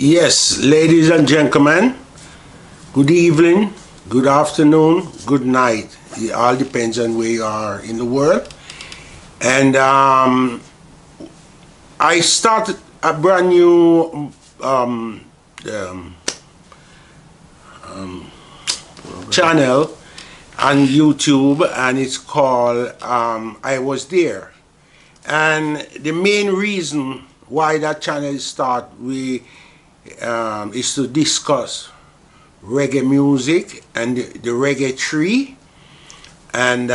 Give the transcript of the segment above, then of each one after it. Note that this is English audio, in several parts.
Yes, ladies and gentlemen, good evening, good afternoon, good night. It all depends on where you are in the world. And I started a brand new um, channel on YouTube, and it's called I Was There. And the main reason why that channel is to discuss reggae music and the Reggae Tree, and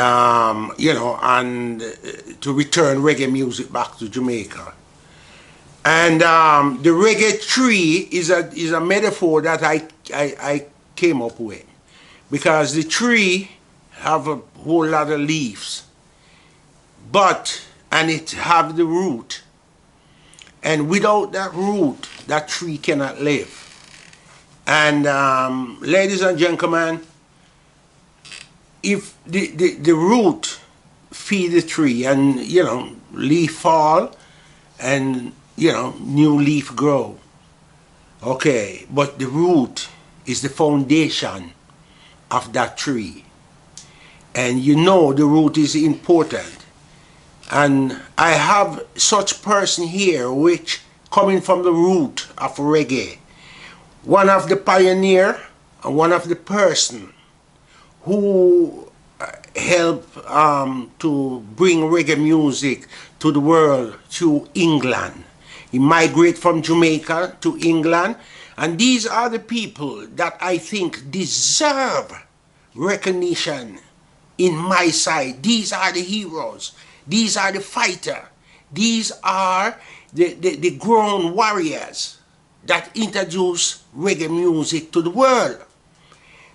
to return reggae music back to Jamaica. And the Reggae Tree is a metaphor that I came up with, because the tree have a whole lot of leaves, and it have the root, and without that root, that tree cannot live. And ladies and gentlemen, if the root feed the tree, and leaf fall, and new leaf grow, okay, but the root is the foundation of that tree, and the root is important. And I have such person here which coming from the root of reggae, one of the pioneer and one of the person who helped to bring reggae music to the world through England. He migrated from Jamaica to England, and these are the people that I think deserve recognition in my side. These are the heroes. These are the fighters. These are the grown warriors that introduce reggae music to the world.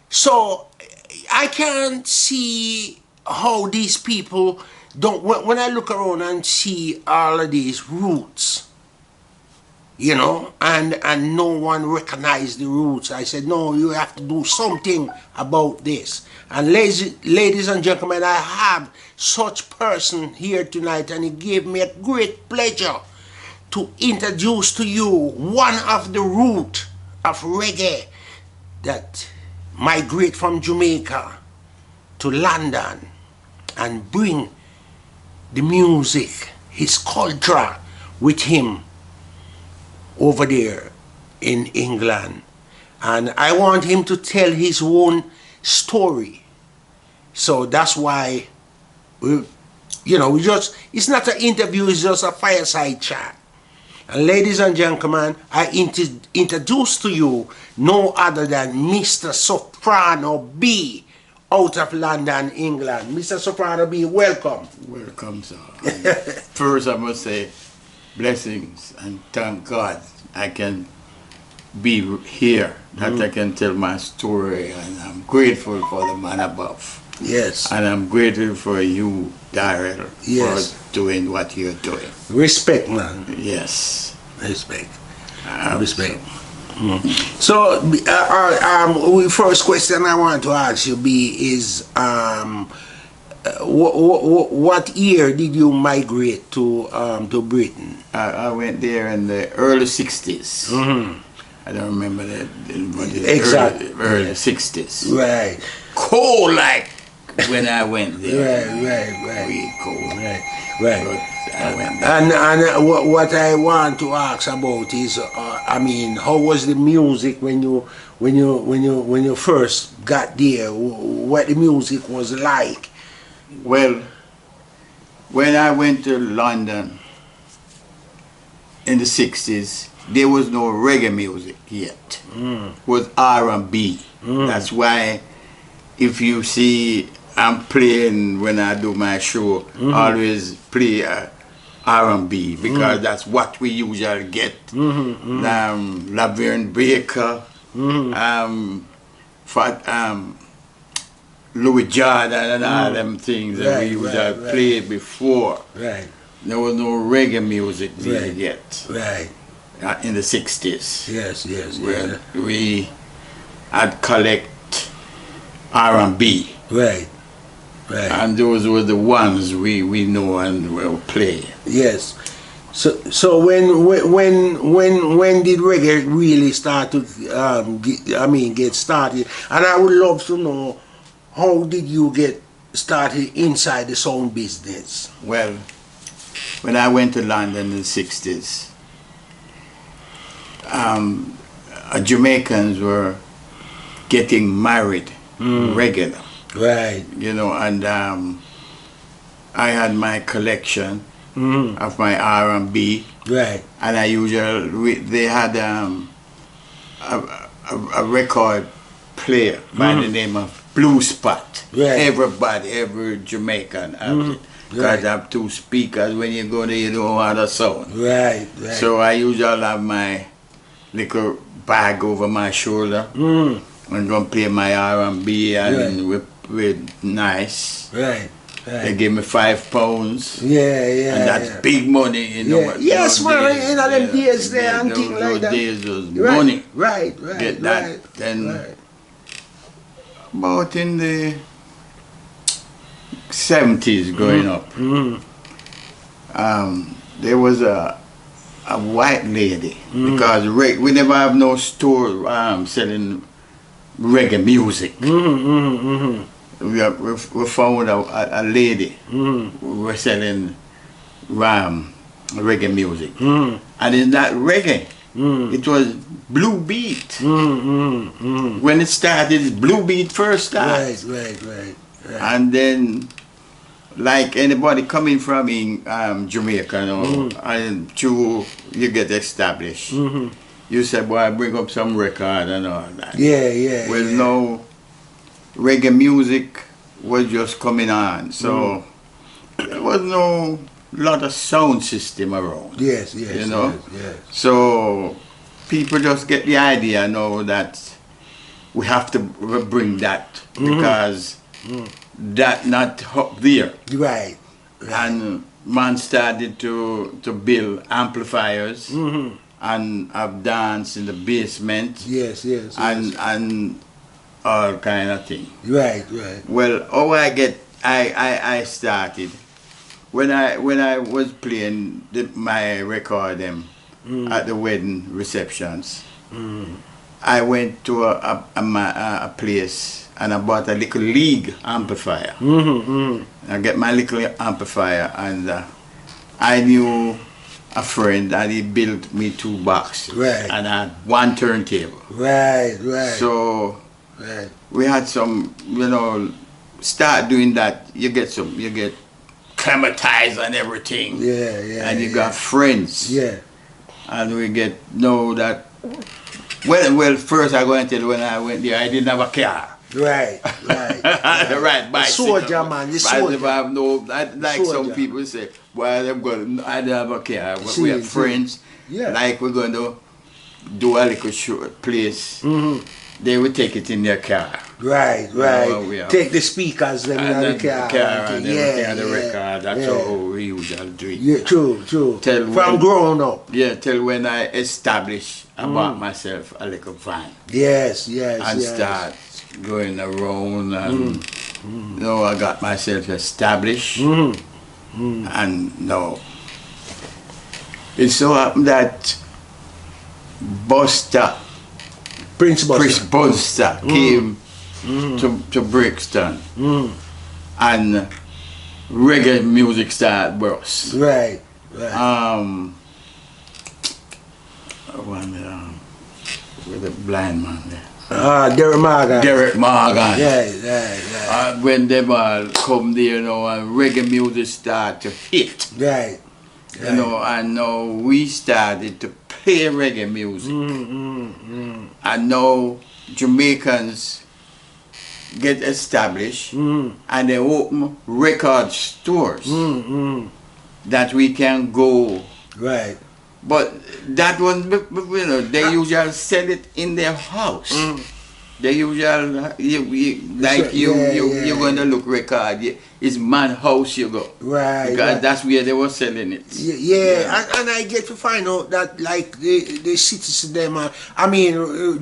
So I can't see how these people don't, when I look around and see all of these roots, and no one recognized the roots. I said, no, you have to do something about this. And ladies and gentlemen, I have such person here tonight, and it gave me a great pleasure to introduce to you one of the root of reggae that migrate from Jamaica to London and bring the music, his culture with him over there in England. And I want him to tell his own story. So that's why it's not an interview, it's just a fireside chat. And ladies and gentlemen, I introduce to you no other than Mr. Soprano B out of London, England. Mr. Soprano B, welcome. Welcome, sir. First, I must say blessings and thank God I can be here, that I can tell my story, and I'm grateful for the man above. Yes. And I'm grateful for you, Dorrel, yes, for doing what you're doing. Respect, man. Yes. Respect. Respect. So, the first question I want to ask you is, what year did you migrate to Britain? I went there in the early 60s. I don't remember that, but exactly. Early 60s. Right. Cold like when I went there. Right. Really cold. Right. But I went there. And what I want to ask about is, how was the music when you first got there? What the music was like? Well, when I went to London in the 60s, there was no reggae music yet. It was R&B. That's why if you see I'm playing when I do my show, always play R&B, because that's what we usually get. Laverne Baker, Louis Jordan and all them things that we usually played before. Right. There was no reggae music there yet. Right. In the 60s. Yes. Where we had collect R&B. Right. And those were the ones we know and will play. Yes. So when did reggae really start to get started? And I would love to know, how did you get started inside the sound business? Well, when I went to London in the 60s, Jamaicans were getting married regular. Right. You know, and I had my collection of my R&B, Right. and they had a record player by the name of Blue Spot. Right. Every Jamaican has it. Because Right. I have two speakers. When you go there, you don't have a sound. Right. Right. So I usually have my little bag over my shoulder and go play my R&B and with nice. Right. They give me £5. Yeah. And that's big money, you know. Yeah. Yes, man. In them days there and things like that. Those days was Right. money. Right. Get that. Then about in the 70s going up, there was a white lady, because we never have no store selling reggae music. We found a lady who was selling reggae music, and in that reggae, it was blue beat. When it started, blue beat first started. Right. And then, like anybody coming from Jamaica, and you get established. You said, boy, bring up some record and all that. Yeah. Well, no, reggae music was just coming on, so there was no lot of sound system around. Yes. You know? Yes. So people just get the idea now that we have to bring that, because that not up there. Right. And man started to build amplifiers and have dance in the basement. Yes. And all kind of thing. Right. Well, how I started when I was playing my record at the wedding receptions. I went to a place and I bought a little league amplifier. I get my little amplifier, and I knew a friend, and he built me 2 boxes. Right. And I had 1 turntable. Right. So we had some, start doing that. You get climatized and everything. Yeah. And you got friends. Yeah. And we know that. Well, first I go and tell you, when I went there, I didn't have a car. Right. The right bicycle. Soldier, man. The I soldier. have like some Soldier. people say, well, I don't have a car. But See, we have friends. Yeah. Like we're going to do a little short place. They will take it in their car. Right. We Take the speakers then And in then the car. and everything, the record. That's how we usually do it. Yeah, true. Till From when- growing up. Yeah, till when I establish, I bought myself a little van. Yes. And start going around, and I got myself established. And now it so happened that Prince Buster came to Brixton, and reggae music started burst. Right. With the blind man there. Derek Morgan. Derek Morgan. Yeah. When them all come there, and reggae music start to hit. Right. And now we started to play reggae music. And now Jamaicans get established, and they open record stores that we can go. Right. But that one, they usually sell it in their house. They usually, you're going to look record, it's man house you go. Right. Because that's where they were selling it. Yeah. And I get to find out that, like, the citizens,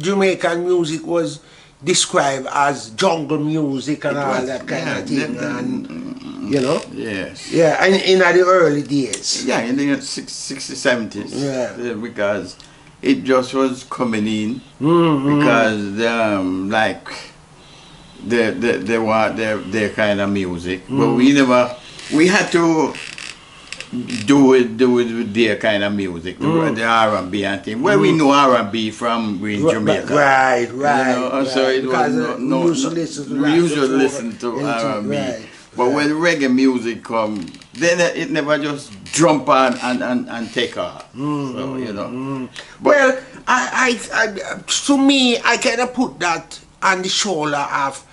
Jamaican music was described as jungle music and all that kind of thing. You know? Yes. Yeah, and in the early days. Yeah, in the 60s, 70s. Yeah. Because it just was coming in. Because like they want their kind of music. But we had to do it with their kind of music, the R&B and thing. Well, we know R&B from Jamaica. Right. So it because was we usually listen to R&B. Right. But when reggae music come, then it never just jump on and take off. So, you know. Well, I to me, I kind of put that on the shoulder of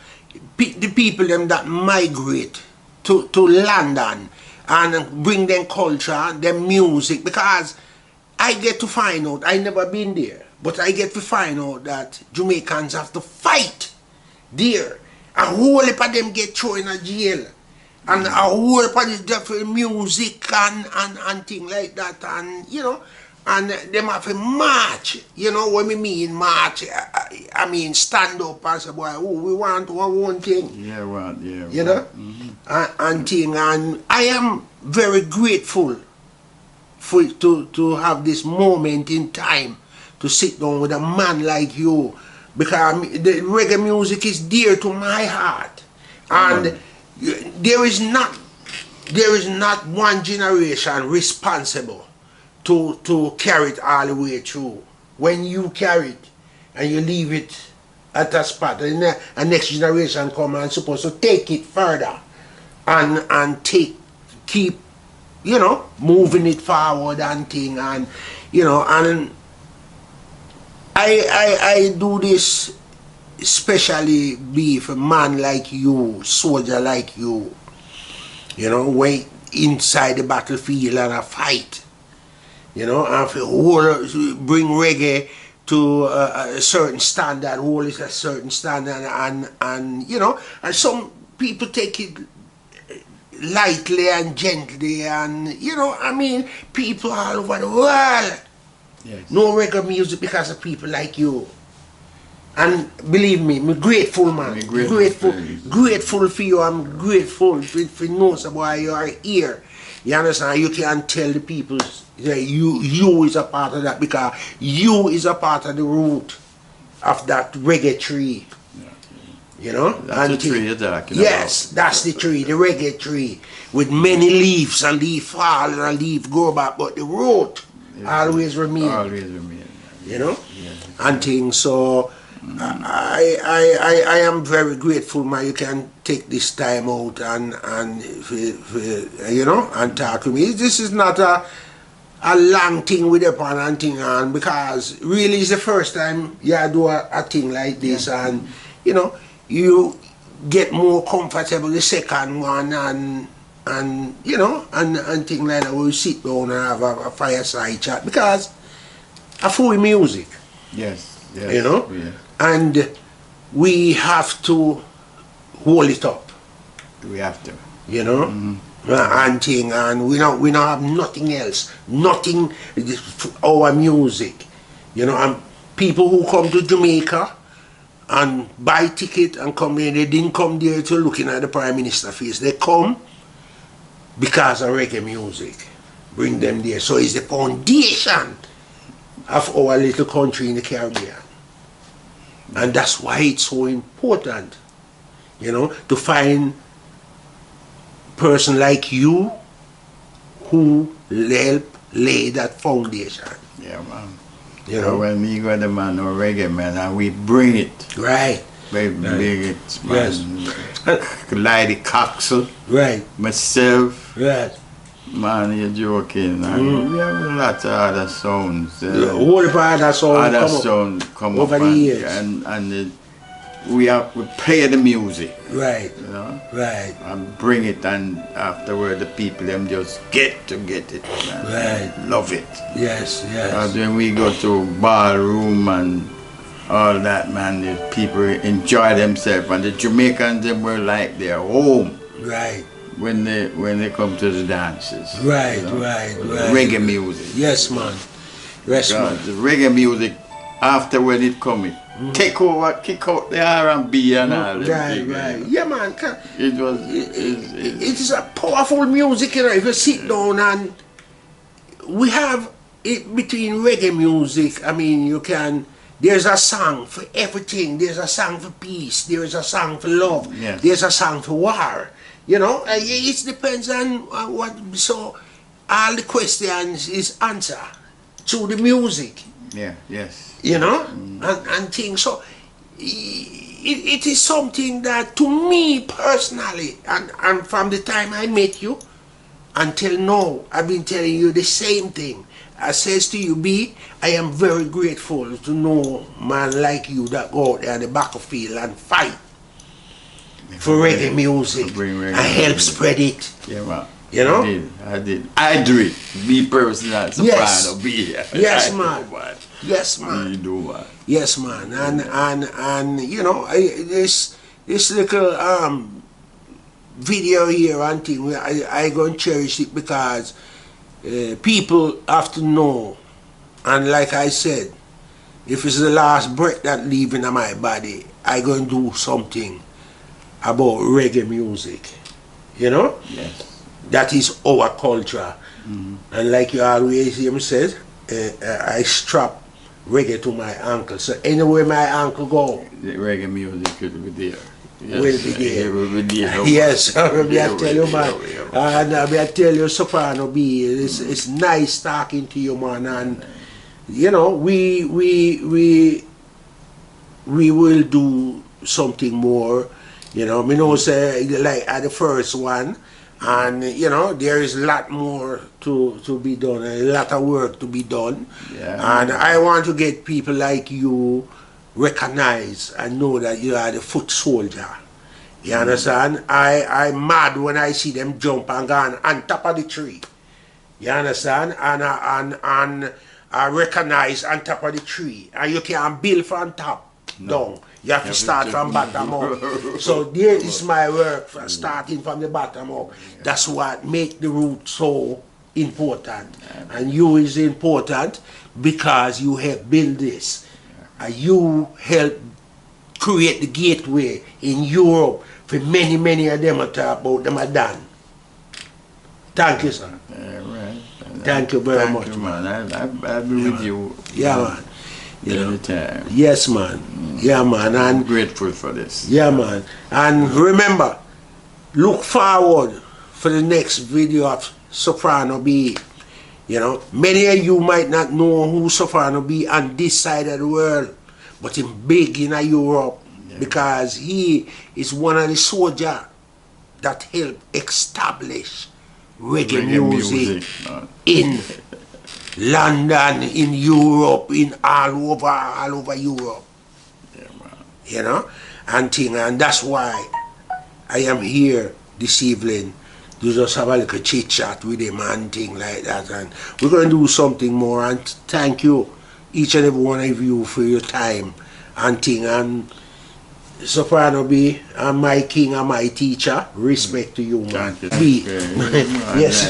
the people them that migrate to London and bring them culture, them music, because I get to find out, I never been there, but I get to find out that Jamaicans have to fight there. A whole heap of them get thrown in a jail. And a whole heap of different music and things like that, and you know, and them have to march, you know what I mean, march, I mean stand up and say, boy, oh, we want our own thing. Yeah. You know? And thing, and I am very grateful to have this moment in time to sit down with a man like you, because the reggae music is dear to my heart, and there is not one generation responsible to carry it all the way through. When you carry it and you leave it at a spot, and the next generation come and supposed to take it further and keep, you know, moving it forward and thing, and you know, and I do this especially be for a man like you, soldier like you know, when inside the battlefield and a fight, you know, and bring reggae to a certain standard, hold it a certain standard, and you know, and some people take it lightly and gently, and you know, I mean, people all over the world know reggae music because of people like you. And believe me, I'm grateful, man. Grateful for you. I'm grateful for know why you are here. You understand? You can tell the people that you is a part of that, because you is a part of the root of that reggae tree. You know? That's the tree you're talking yes, about. that's the tree, the reggae tree, with many leaves, and leaf fall and a leaf grow back, but the root always remain. Always remain. You know? And things, so I am very grateful, man. You can take this time out and you know, and talk to me. This is not a long thing with upon and thing on, because really it's the first time you do a thing like this, and you know, you get more comfortable the second one, and you know, and thing like that. We'll sit down and have a fireside chat, because I full music. Yes. You know, and we have to hold it up. We have to. You know, and thing, and we don't have nothing else, nothing. Our music, you know, and people who come to Jamaica and buy ticket and come there, they didn't come there to looking at the Prime Minister face. They come because of reggae music. Bring them there. So it's the foundation of our little country in the Caribbean. And that's why it's so important, you know, to find a person like you who help lay that foundation. Yeah, man. You know, when me got the man or reggae man, and we bring it. Right. We bring it, man. Yes. Lady Coxel. Right. Myself. Right. Man, you're joking. We have a lot of other sounds. All of other sounds come over up the years. And we play the music. Right. You know? Right. And bring it, and afterward the people them just get it. Man. Right. Love it. Yes. And when we go to ballroom and all that, man, the people enjoy themselves, and the Jamaicans them were like their home. Right. When they come to the dances. Right, you know? right. Reggae music. Yes, man. Yes, man. The reggae music after when it coming. Take over, kick out the R&B and all that. Right. Yeah, man. It was. It is a powerful music, you know. If you sit down and we have it between reggae music. I mean, you can. There's a song for everything. There's a song for peace. There's a song for love. Yes. There's a song for war. You know, it depends on what. So, all the questions is answer through the music. Yeah. Yes. You know, and things. So, it is something that to me personally, and from the time I met you until now, I've been telling you the same thing. I says to you, B, I am very grateful to know man like you that go out there on the battlefield and fight for reggae music and help spread it. Yeah, man. You know? I do it. Me personally, Yes. Soprano, B. Yes, man. Yes, man. You do, man. Yes, man. And you know, this little video here and thing, I gonna cherish it because people have to know, and like I said, if it's the last breath that leaving in my body, I gonna do something about reggae music. You know? Yes. That is our culture. And like you always hear me say, I strap reggae to my ankle. So anywhere my ankle go, The reggae music could be there. Yes. will be there. It will be there. Yes, I Yeah, tell you, man. yeah. And I tell you, Soprano B, it's nice talking to you, man. And you know, we will do something more. You know, me know say like at the first one, and you know there is a lot more to be done, a lot of work to be done. Yeah. And I want to get people like you recognize and know that you are the foot soldier. You understand? I'm mad when I see them jump and go on top of the tree. You understand? And I recognize on top of the tree. And you can't build from top down. You have to start from bottom up. So there is my work, starting from the bottom up. That's what make the root so important. And you is important because you help build this. And you help create the gateway in Europe for many of them to talk about them are done. Thank you, sir. Right. Thank you very much, you, man. I'll be with you. Yeah, man. You know. Anytime. Yes, man. Yeah, man. I'm And grateful for this. yeah, man. And remember, look forward for the next video of Soprano B. You know, many of you might not know who Soprano B on this side of the world, but he's big in Europe because he is one of the soldiers that helped establish reggae music in London, in Europe, in all over Europe. Yeah, man. You know, and that's why I am here this evening to just have a little chit chat with him and thing like that. And we're going to do something more. And thank you, each and every one of you, for your time and thing. And Soprano B, and my king and my teacher, respect to you, man. Thank you. B, Okay. yes.